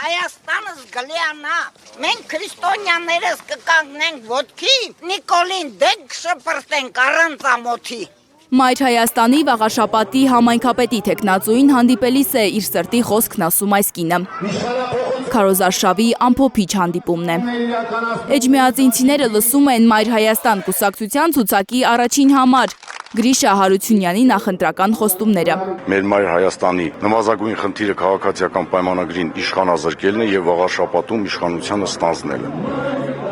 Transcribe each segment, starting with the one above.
Հայաստանը զգլիանա, մենք քրիստոնյաներս կկանգնենք ոտքի, Նիկոլին դենք կշպրտենք առանց ամոթի։ Մայր Հայաստանի վաղաշապատի համայնքապետի թեկնածուին հանդիպելիս է իր սրտի խոսքն ասում այս կինը։ Քարոզարշավի ամփոփիչ հանդիպումն է։ Էջմիածինցիները լսում են Մայր Հայաստան կուսակցության ցուցակի առաջին համար Գրիշա Հարությունյանի նախընտրական խոստումները։ Մեր Մայր Հայաստանի նվազագույն խնդիրը քաղաքացիական պայմանագրին իշխանազրկելն է եւ վաղաշապատում իշխանությանը ստանձնելը։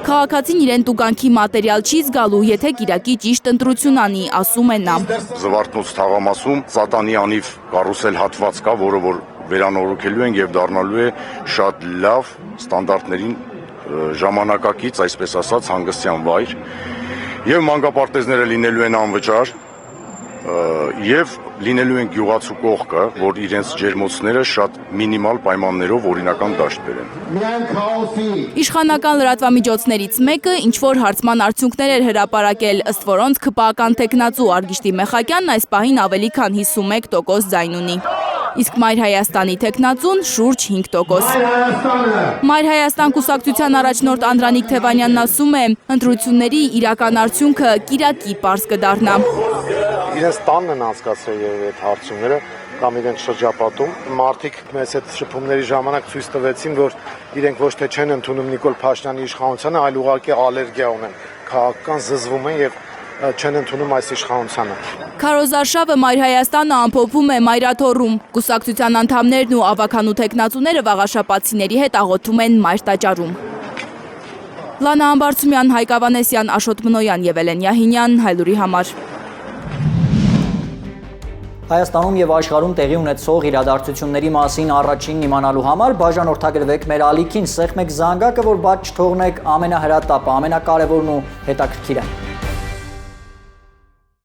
Քաղաքացին իրեն տուգանքի մատերիալ չի զգալու, եթե կիրակի ճիշտ ընտրություն անի, ասում է նա։ Զվարթնոց թաղամասում Սատանի անիվ կարուսել հատված կա, որը որ վերանորոգելու են եւ դառնալու է շատ լավ ստանդարտներին ժամանակակից, այսպես ասած, հանգստյան վայր, եւ մանկապարտեզները լինելու են անվճար, եւ լինելու են գյուղացու կողքը, որ իրենց ջերմոցները շատ մինիմալ պայմաններով օրինական դաշտ բերեն։ Իշխանական լրատվամիջոցներից մեկը ինչ-որ հարցման արդյունքներ էր հրապարակել, ըստ որոնց ՔՊԱ-ական տեխնացու Արգիշտի Մեխակյանն այս պահին ավելի քան 51% ձայն ունի։ Իսկ Մայր Հայաստանի տեխնացուն շուրջ 5%։ Մայր Հայաստան կուսակցության առաջնորդ Անդրանիկ Թևանյանն ասում է, ընտրությունների իրական արդյունքը կիրակի պարզ կդառնա։ Իրենց տանն են անցկացրել այդ հարցումները կամ իրենց շրջապատում։ Մարդիկ մեզ այդ շփումների ժամանակ ցույց տվեցին, որ իրենք ոչ թե չեն ընդունում Նիկոլ Փաշինյանի իշխանությանը, այլ ուղղակի ալերգիա ունեն, քաղաքական զզվում են եւ չեն ընդունում այս իշխանությանը։ Քարոզարշավը Մայր Հայաստանը ամփոփում է Մայրաթոռում։ Կուսակցության անդամներն ու ավականու տեխնացուները վաղաշապատցիների հետ աղոթում են Մայր տաճարում։ Լանա Ամբարձումյան, Հայկ Ավանեսյան, Աշոտ Մնոյան եւ Էլեն Յահինյան, Հայլուրի համար։ Հայաստանում եւ աշխարհում տեղի ունեցող իրադարձությունների մասին առաջինն իմանալու համար բաժանորդագրվեք մեր ալիքին, սեղմեք զանգակը, որ բաց չթողնեք ամենահրատապը, ամենակարևորն ու հետաքրքիրը։